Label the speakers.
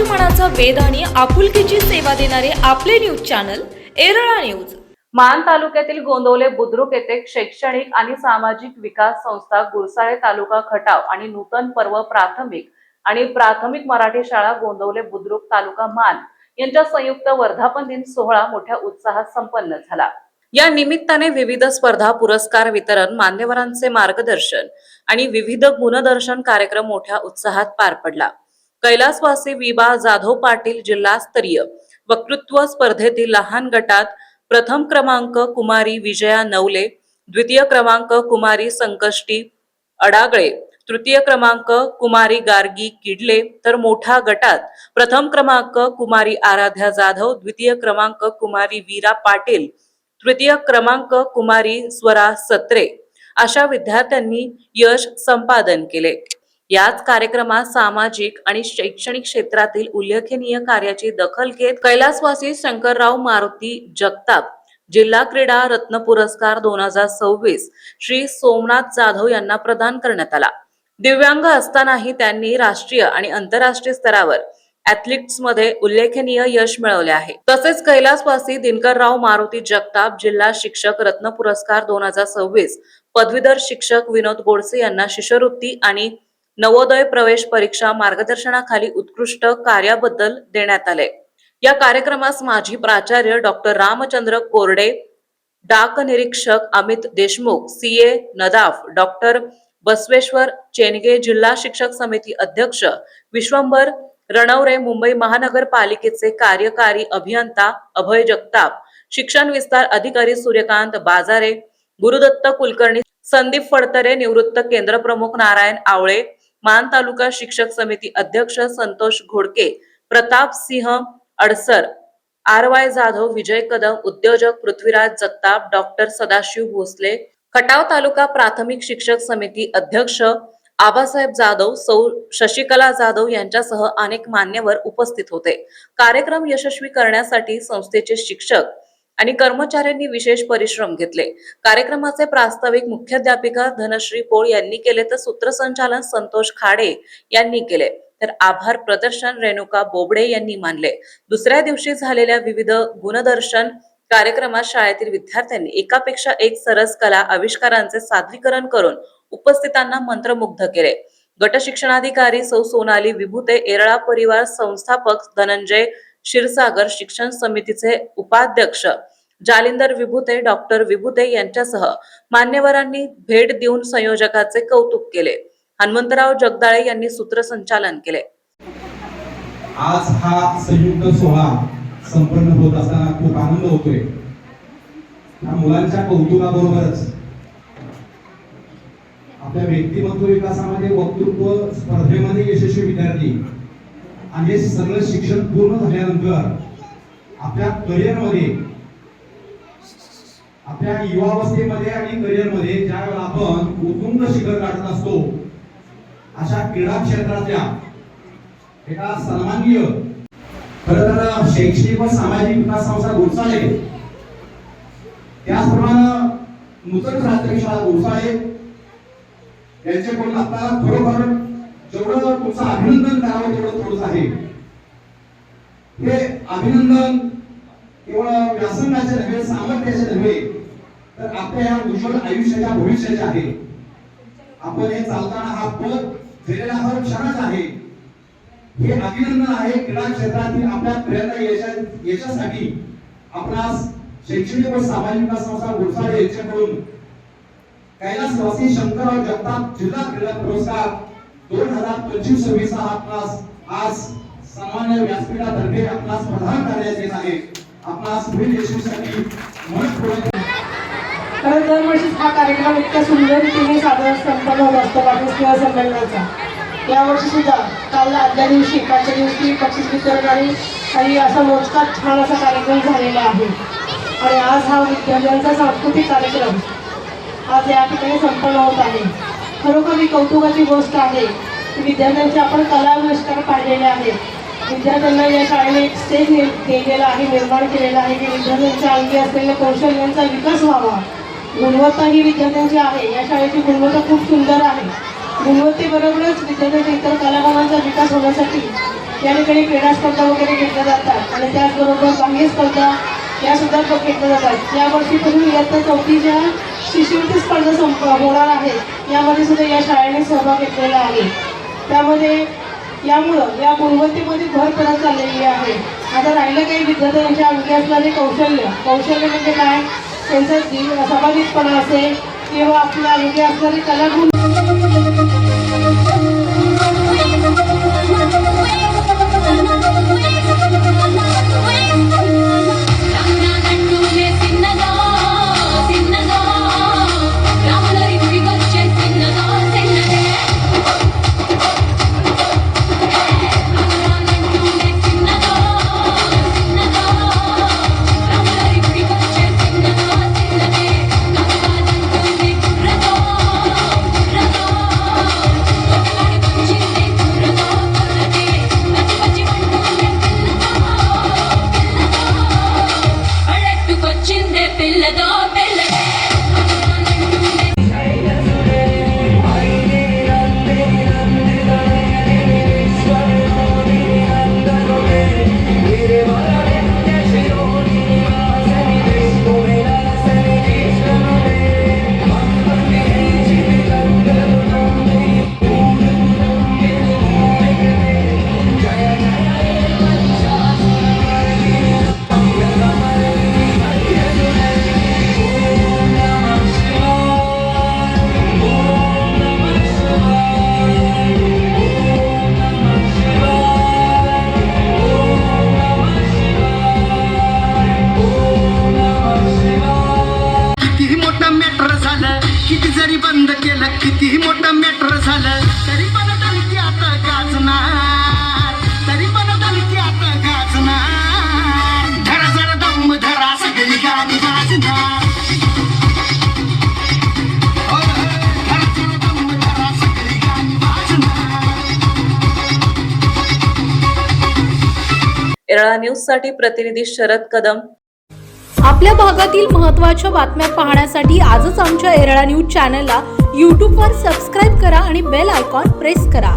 Speaker 1: मनाचा वेध आणि आपुलकीची सेवा देणारे आपले न्यूज चॅनल एरळा न्यूज।
Speaker 2: मान तालुक्यातील गोंदवले बुद्रुक येथे शैक्षणिक आणि सामाजिक विकास संस्था, गुरसाळे तालुका खटाव आणि नूतन पर्व प्राथमिक मराठी शाळा गोंदवले बुद्रुक तालुका मान यांच्या संयुक्त वर्धापन दिन सोहळा मोठ्या उत्साहात संपन्न झाला। या निमित्ताने विविध स्पर्धा, पुरस्कार वितरण, मान्यवरांचे मार्गदर्शन आणि विविध गुणदर्शन कार्यक्रम मोठ्या उत्साहात पार पडला। कैलासवासी विभा जाधव पाटील जिल्हास्तरीय वक्तृत्व स्पर्धेतील लहान गटात प्रथम क्रमांक कुमारी विजया नवले, द्वितीय क्रमांक कुमारी संकष्टी अडागळे, तृतीय क्रमांक कुमारी गार्गी किडले, तर मोठा गटात प्रथम क्रमांक कुमारी आराध्या जाधव, द्वितीय क्रमांक कुमारी वीरा पाटील, तृतीय क्रमांक कुमारी स्वरा सत्रे अशा विद्यार्थ्यांनी यश संपादन केले। याच कार्यक्रमात सामाजिक आणि शैक्षणिक क्षेत्रातील उल्लेखनीय कार्याची दखल घेत कैलासवासी शंकरराव मारुती जगताप जिल्हा क्रीडा रत्न पुरस्कार 2026 श्री सोमनाथ जाधव यांना प्रदान करण्यात आला। दिव्यांग असतानाही त्यांनी राष्ट्रीय आणि आंतरराष्ट्रीय स्तरावर ऍथलेटिक्स मध्ये उल्लेखनीय यश मिळवले आहे। तसेच कैलासवासी दिनकरराव मारुती जगताप जिल्हा शिक्षक रत्न पुरस्कार 2026 पदवीधर शिक्षक विनोद गोडसे यांना शिष्यवृत्ती आणि नवोदय प्रवेश परीक्षा मार्गदर्शनाखाली उत्कृष्ट कार्याबद्दल देण्यात आले। या कार्यक्रमास माजी प्राचार्य डॉक्टर रामचंद्र कोरडे, डाक निरीक्षक अमित देशमुख, सीए नदाफ, डॉक्टर बसवेश्वर चेनगे, जिल्हा शिक्षक समिती अध्यक्ष विश्वंभर रणवरे, मुंबई महानगरपालिकेचे कार्यकारी अभियंता अभय जगताप, शिक्षण विस्तार अधिकारी सूर्यकांत बाजारे, गुरुदत्त कुलकर्णी, संदीप फडतरे, निवृत्त केंद्र प्रमुख नारायण आवळे, मान तालुका शिक्षक समिती अध्यक्ष संतोष घोडके, प्रताप सिंह अडसर, RY जाधव, विजय कदम, उद्योजक पृथ्वीराज जगताप, डॉक्टर सदाशिव भोसले, खटाव तालुका प्राथमिक शिक्षक समिती अध्यक्ष आबासाहेब जाधव, सौ शशिकला जाधव यांच्यासह अनेक मान्यवर उपस्थित होते। कार्यक्रम यशस्वी करण्यासाठी संस्थेचे शिक्षक आणि कर्मचाऱ्यांनी विशेष परिश्रम घेतले। कार्यक्रमाचे प्रास्ताविक मुख्याध्यापिका धनश्री पोळ यांनी केले, तर सूत्रसंचालन संतोष खाडे यांनी केले, तर आभार प्रदर्शन रेणुका बोबडे यांनी मानले। दुसऱ्या दिवशी झालेल्या विविध गुणदर्शन कार्यक्रमात शाळेतील विद्यार्थ्यांनी एकापेक्षा एक सरस कला आविष्कारांचे सादरीकरण करून उपस्थितांना मंत्रमुग्ध केले। गट शिक्षणाधिकारी सौ सोनाली विभूते, एरळा परिवार संस्थापक धनंजय क्षीरसागर, शिक्षण समितीचे उपाध्यक्ष जालिंदर विभूते, डॉक्टर विभूते यांच्यासह मान्यवरांनी भेट देऊन संयोजकाचे कौतुक केले। हनुमंतराव जगदाळे यांनी सूत्रसंचालन केले।
Speaker 3: आज हा संयुक्त सोहळा संपन्न होत असताना खूप आनंद होतोय। मुलांच्या कौतुकाबरोबरच आपल्या व्यक्तिमत्व विकासामध्ये, वक्तृत्व स्पर्धेमध्ये यशस्वी विद्यार्थी आणि हे सगळं शिक्षण पूर्ण झाल्यानंतर आपल्या करिअरमध्ये, आपल्या युवावस्थेमध्ये आणि करिअरमध्ये ज्यावेळेला आपण उत्तुंग शिखर गाठत असतो, अशा क्रीडा क्षेत्रातल्या एका सन्माननीय खरं तर शैक्षणिक व सामाजिक विकास संस्था गुरसाळे, त्याचप्रमाणे नूतन प्राथमिक शाळा गुरसाळे यांच्याकडून आपल्याला खरोखर जेवढं तुमचं अभिनंदन करावं तेवढं थोडंच आहे। हे अभिनंदन केवळ व्यासंगाचे नव्हे, सामर्थ्याचे नव्हे, तर आपल्या या उज्ज्वल आयुष्याच्या भविष्याचे आहे। आपण हे चालताना हा पद दिलेला हर क्षणाच आहे। हे अभिनंदन आहे क्रीडा क्षेत्रातील आपल्या प्रयत्न यशासाठी आपणास शैक्षणिक व सामाजिक विकास संस्था गुरसाळे यांच्याकडून कैलासवासी शंकरराव जगताप जिल्हा क्रीडा पुरस्कार 2025-26 हा आपणास आज सामान्य व्यासपीठातर्फे आपणास प्रदान करण्यात येत आहे। आपणास पुढील यशस्वीसाठी मनपूर्वक
Speaker 4: दरवर्षी हा कार्यक्रम इतक्या सुंदर रीतीने सादर संपन्न होत असतो क्रीडा संमेलनाचा। यावर्षी सुद्धा काल आदल्या दिवशी, कालच्या दिवशी बक्षीस वितरण आणि काही असा मोजकाच छान असा कार्यक्रम झालेला आहे। आणि आज हा विद्यार्थ्यांचा सांस्कृतिक कार्यक्रम आज या ठिकाणी संपन्न होत आहे। खरोखर ही कौतुकाची गोष्ट आहे की विद्यार्थ्यांचे आपण कला आविष्कार पाहिलेले आहेत। विद्यार्थ्यांना या शाळेने एक स्टेज केलेला आहे, निर्माण केलेला आहे की विद्यार्थ्यांच्या अंगी असलेल्या कौशल्यांचा विकास व्हावा। गुणवत्ता ही विद्यार्थ्यांची आहे, या शाळेची गुणवत्ता खूप सुंदर आहे। गुणवत्तेबरोबरच विद्यार्थ्यांच्या इतर कलागुणांचा विकास होण्यासाठी या ठिकाणी क्रीडा स्पर्धा वगैरे घेतल्या जातात आणि त्याचबरोबर बाह्य स्पर्धा यासुद्धा घेतल्या जातात. यावर्षीपासून इयत्ता 4थीच्या शिष्यवृत्ती स्पर्धा होणार आहेत. यामध्ये सुद्धा या शाळेने सहभाग घेतलेला आहे. त्यामध्ये यामुळं या गुणवत्तेमध्ये भर पडत चाललेली आहे. आता राहिलं काही विद्यार्थ्यांच्या अंगी असणारे कौशल्य म्हणजे काय, त्यांचा सामाजिकपणा असेल किंवा आपल्या अंगी असणारी कलागुण
Speaker 5: कितीही मोठं मॅटर झालं तरी पण डलकी आता गाजणार, तरी पण डलकी आता गाजणार. धरा जरा दम धरा सगळी गाणी वाजणार, धरा जरा दम धरा सगळी गाणी वाजणार.
Speaker 2: येरळा न्यूज साठी प्रतिनिधी शरद कदम.
Speaker 1: आपल्या भागातील महत्त्वाच्या बातम्या पाहण्यासाठी आजच आमच्या येरळा न्यूज चॅनलला यूट्यूबवर सबस्क्राईब करा आणि बेल आयकॉन प्रेस करा.